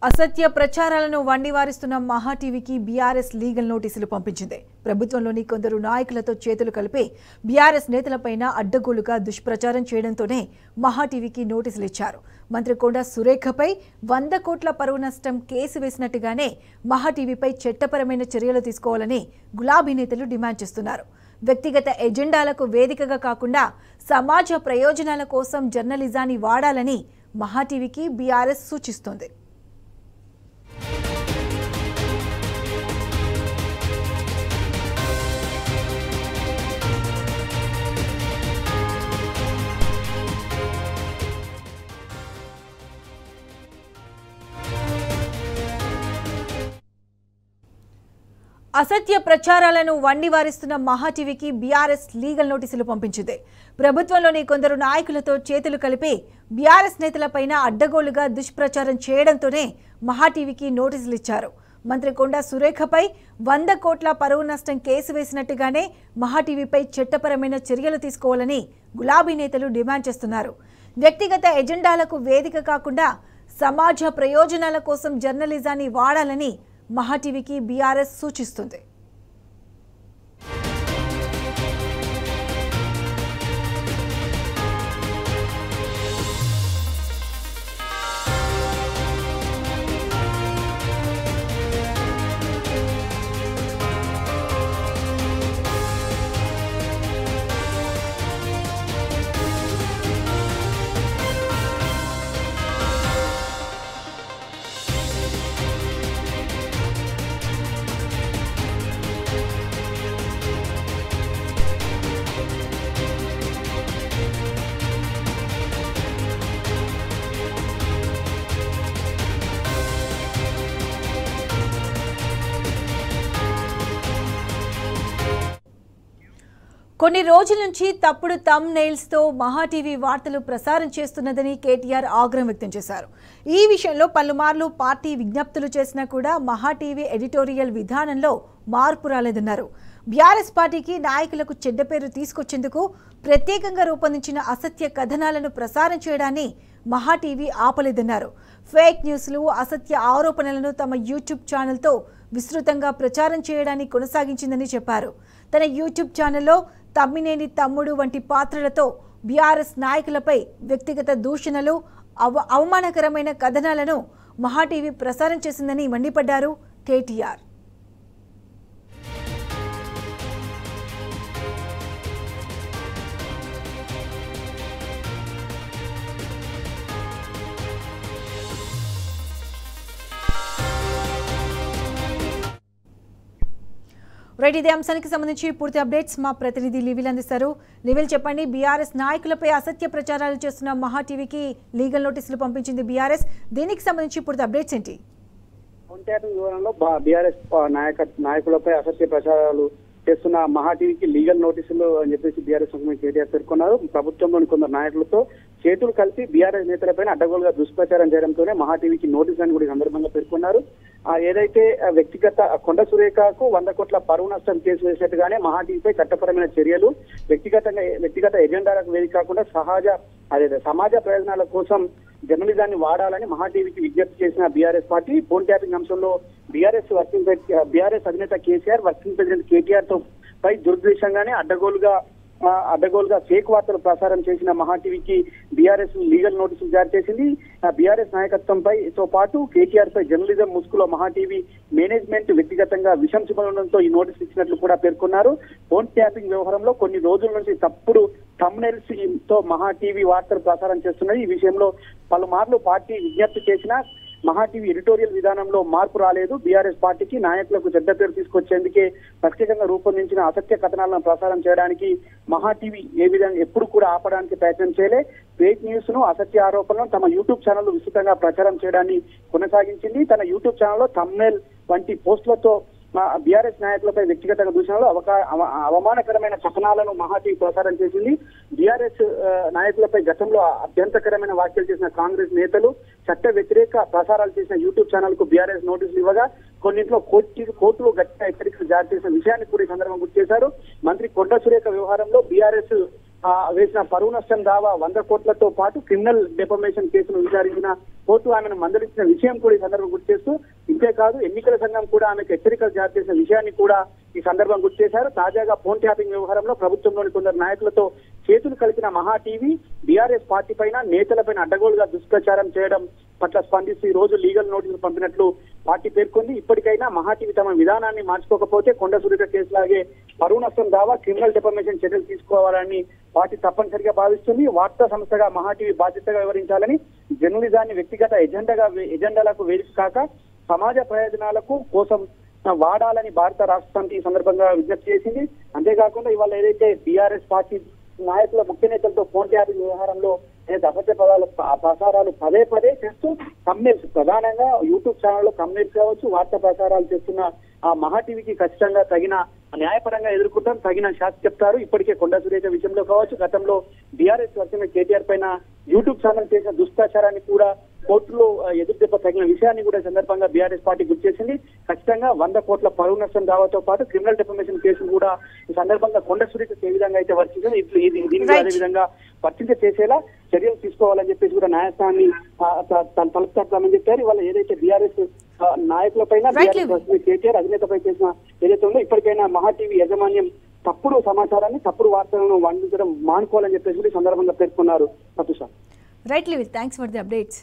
అసత్య ప్రచారాలను వండివారిస్తున్న మహా టీవీకి బీఆర్ఎస్ లీగల్ నోటీసులు పంపించింది. ప్రభుత్వంలోని కొందరు నాయకులతో చేతులు కలిపి బీఆర్ఎస్ నేతలపైన అడ్డగోలుగా దుష్ప్రచారం చేయడంతోనే మహా టీవీకి నోటీసులు ఇచ్చారు. మంత్రి కొండా సురేఖపై 100 కోట్ల పరువు నష్టం కేసు వేసినట్టుగానే మహా టీవీపై చట్టపరమైన చర్యలు తీసుకోవాలని గులాబీ నేతలు డిమాండ్ చేస్తున్నారు. వ్యక్తిగత ఎజెండాలకు వేదికగా కాకుండా సమాజ ప్రయోజనాల కోసం జర్నలిజాన్ని వాడాలని మహా టీవీకి బీఆర్ఎస్ సూచిస్తోంది. అసత్య ప్రచారాలను వండివారిస్తున్న మహా టీవీకి బీఆర్ఎస్ లీగల్ నోటీసులు పంపించింది. ప్రభుత్వంలోని కొందరు నాయకులతో చేతులు కలిపి బీఆర్ఎస్ నేతలపైన అడ్డగోలుగా దుష్ప్రచారం చేయడంతోనే మహా టీవీకి నోటీసులు ఇచ్చారు. మంత్రి కొండా సురేఖపై 100 కోట్ల పరువు నష్టం కేసు వేసినట్టుగానే మహా టీవీపై చట్టపరమైన చర్యలు తీసుకోవాలని గులాబీ నేతలు డిమాండ్ చేస్తున్నారు. వ్యక్తిగత ఎజెండాలకు వేదిక కాకుండా సమాజ ప్రయోజనాల కోసం జర్నలిజాన్ని వాడాలని మహా టీవీకి బీఆర్ఎస్ సూచిస్తుంది. కొన్ని రోజుల నుంచి తప్పుడు థంబ్ నెయిల్స్ తో మహా టీవీ వార్తలు ప్రసారం చేస్తున్నదని కేటీఆర్ ఆగ్రహం వ్యక్తం చేశారు. ఈ విషయంలో పలుమార్లు పార్టీ విజ్ఞప్తులు చేసినా కూడా మహా టీవీ ఎడిటోరియల్ విధానంలో మార్పు రాలేదన్నారు. బీఆర్ఎస్ పార్టీకి నాయకులకు చెడ్డ పేరు తీసుకొచ్చేందుకు ప్రత్యేకంగా రూపొందించిన అసత్య కథనాలను ప్రసారం చేయడాన్ని మహా టీవీ ఆపలేదన్నారు. ఫేక్ న్యూస్లు, అసత్య ఆరోపణలను తమ యూట్యూబ్ ఛానల్తో విస్తృతంగా ప్రచారం చేయడాన్ని కొనసాగించిందని చెప్పారు. తన యూట్యూబ్ ఛానల్లో తమ్మినేని తమ్ముడు వంటి పాత్రలతో బీఆర్ఎస్ నాయకులపై వ్యక్తిగత దూషణలు, అవమానకరమైన కథనాలను మహా టీవీ ప్రసారం చేసిందని మండిపడ్డారు కేటీఆర్. రైట్, ఇదే అంశానికి సంబంధించి పూర్తి అప్డేట్స్ మా ప్రతినిధి లివిల్ అందిస్తారు. లివిల్, చెప్పండి, బీఆర్ఎస్ నాయకులపై అసత్య ప్రచారాలు చేస్తున్న మహా టీవీకి లీగల్ నోటీసులు పంపించింది బీఆర్ఎస్. దీనికి సంబంధించి పూర్తి అప్డేట్స్ ఏంటి? వివరంలో బీఆర్ఎస్ నాయకులపై అసత్య ప్రచారాలు చేస్తున్న మహా టీవీకి లీగల్ నోటీసులు అని చెప్పేసి బీఆర్ఎస్ కేటీఆర్ పేర్కొన్నారు. ప్రభుత్వంలోని కొందరు నాయకులతో చేతులు కలిసి బీఆర్ఎస్ నేతలపైన అడ్డగోలుగా దుష్ప్రచారం చేయడంతోనే మహా టీవీకి నోటీసు అని కూడా సందర్భంగా పేర్కొన్నారు. ఏదైతే వ్యక్తిగత కొండ సురేఖకు 100 కోట్ల పరువు నష్టం కేసు వేసినట్టుగానే మహా టీవీపై చట్టపరమైన చర్యలు, వ్యక్తిగత ఎజెండాలకు వేదిక కాకుండా సమాజ ప్రయోజనాల కోసం జర్నలిజాన్ని వాడాలని మహా టీవీకి విజ్ఞప్తి చేసిన బీఆర్ఎస్ పార్టీ ఫోన్ ట్యాపింగ్ అంశంలో బీఆర్ఎస్ అధినేత కేసీఆర్, వర్కింగ్ ప్రెసిడెంట్ కేటీఆర్ తో పై దుర్దేశంగానే అడ్డగోలుగా ఫేక్ వార్తలు ప్రసారం చేసిన మహా టీవీకి బీఆర్ఎస్ లీగల్ నోటీసులు జారీ చేసింది. బీఆర్ఎస్ నాయకత్వంపై తో పాటు కేటీఆర్ పై జర్నలిజం ముసుగులో మహా టీవీ మేనేజ్మెంట్ వ్యక్తిగతంగా విషం చిమ్మడంతో ఈ నోటీసు ఇచ్చినట్లు కూడా పేర్కొన్నారు. ఫోన్ ట్యాపింగ్ వ్యవహారంలో కొన్ని రోజుల నుంచి తప్పుడు థంబ్నెయిల్స్ తో మహా టీవీ వార్తలు ప్రసారం చేస్తున్నది. ఈ విషయంలో పలుమార్లు పార్టీ విజ్ఞప్తి చేసినా మహా టీవీ ఎడిటోరియల్ విధానంలో మార్పు రాలేదు. బీఆర్ఎస్ పార్టీకి నాయకులకు చెడ్డ పేరు తీసుకొచ్చేందుకే ప్రత్యేకంగా రూపొందించిన అసత్య కథనాలను ప్రసారం చేయడానికి మహా టీవీ ఏ విధంగా ఎప్పుడు కూడా ఆపడానికి ప్రయత్నం చేయలే. ఫేక్ న్యూస్ ను, అసత్య ఆరోపణలను తమ యూట్యూబ్ ఛానల్ విస్తృతంగా ప్రచారం చేయడాన్ని కొనసాగించింది. తన యూట్యూబ్ ఛానల్లో థంబ్నెయిల్ వంటి పోస్టులతో బీఆర్ఎస్ నాయకులపై వ్యక్తిగత దూషణలు, అవమానకరమైన కథనాలను మహా టీవీ ప్రసారం చేసింది. బీఆర్ఎస్ నాయకులపై గతంలో అభ్యంతరకరమైన వ్యాఖ్యలు చేసిన కాంగ్రెస్ నేతలు చట్ట వ్యతిరేక ప్రసారాలు చేసిన యూట్యూబ్ ఛానల్ కు బీఆర్ఎస్ నోటీసులు ఇవ్వగా కొన్నింటిలో కోర్టులు గట్టిగా హెచ్చరికలు జారీ చేసిన విషయాన్ని కూడా ఈ సందర్భంగా గుర్తు చేశారు. మంత్రి కొండ సురేఖ వ్యవహారంలో బీఆర్ఎస్ వేసిన పరువు నష్టం దావా 100 కోట్లతో పాటు క్రిమినల్ డెఫమేషన్ కేసును విచారించిన కోర్టు ఆమెను మందలించిన విషయం కూడా ఈ సందర్భం గుర్తు చేస్తూ, ఇంతేకాదు ఎన్నికల సంఘం కూడా ఆమెకు హెచ్చరికలు జారీ చేసిన విషయాన్ని కూడా ఈ సందర్భం గుర్తు చేశారు. తాజాగా ఫోన్ ట్యాపింగ్ వ్యవహారంలో ప్రభుత్వంలోని కొందరు నాయకులతో చేతులు కలిపిన మహా టీవీ బీఆర్ఎస్ పార్టీ పైన నేతలపైన అడ్డగోలుగా దుష్ప్రచారం చేయడం పట్ల స్పందిస్తూ ఈ రోజు లీగల్ నోటీసులు పంపినట్లు పార్టీ పేర్కొంది. ఇప్పటికైనా మహా టీవీ తమ విధానాన్ని మార్చుకోకపోతే కొండ సురేఖ కేసులాగే పరువు నష్టం దావా క్రిమినల్ డెఫమేషన్ చర్యలు తీసుకోవాలని పార్టీ తప్పనిసరిగా భావిస్తుంది. వార్తా సంస్థగా మహా టీవీ బాధ్యతగా వ్యవహరించాలని, జర్నలిజాన్ని వ్యక్తిగత ఎజెండాలకు వేదిక కాక సమాజ ప్రయోజనాలకు కోసం వాడాలని భారత రాష్ట్ర సమితి ఈ సందర్భంగా విజ్ఞప్తి చేసింది. అంతేకాకుండా ఇవాళ ఏదైతే బీఆర్ఎస్ పార్టీ నాయకుల ముఖ్య నేతలతో ఫోన్ ట్యాపింగ్ వ్యవహారంలో అసత్య ప్రసారాలు పదే పదే చేస్తూ thumbnails, ప్రధానంగా యూట్యూబ్ ఛానల్లో thumbnails కావచ్చు, వార్తా ప్రసారాలు చేస్తున్న ఆ మహా టీవీకి ఖచ్చితంగా తగిన న్యాయపరంగా ఎదుర్కొంటాం, తగిన శాస్తి చెప్తారు. ఇప్పటికే కొండ సురేఖ విషయంలో కావచ్చు, గతంలో బీఆర్ఎస్ వచ్చిన కేటీఆర్ పైన యూట్యూబ్ ఛానల్ చేసిన దుష్ప్రచారాన్ని కూడా కోర్టులో ఎదురుదెబ్బ తగిన విషయాన్ని కూడా సందర్భంగా బీఆర్ఎస్ పార్టీ గుర్తు చేసింది. ఖచ్చితంగా 100 కోట్ల పరువు నష్టం దావాతో పాటు క్రిమినల్ డెఫమేషన్ కేసును కూడా ఈ సందర్భంగా కొండ సురేఖ ఏ విధంగా అయితే వర్తించింది దీన్ని అదే విధంగా వర్తించ చేసేలా చర్యలు తీసుకోవాలని చెప్పేసి కూడా న్యాయస్థానాన్ని తలుపుతామని చెప్పారు. ఇవాళ ఏదైతే బీఆర్ఎస్ నాయకులపైన కేటీఆర్ అధినేతపై చేసిన ఏదైతే ఉందో ఇప్పటికైనా మహా టీవీ యాజమాన్యం తప్పుడు సమాచారాన్ని, తప్పుడు వార్తలను వండించడం మానుకోవాలని చెప్పేసి కూడా ఈ సందర్భంగా పేర్కొన్నారు. రైట్ లివిల్, థ్యాంక్స్ ఫర్ ది అప్డేట్స్.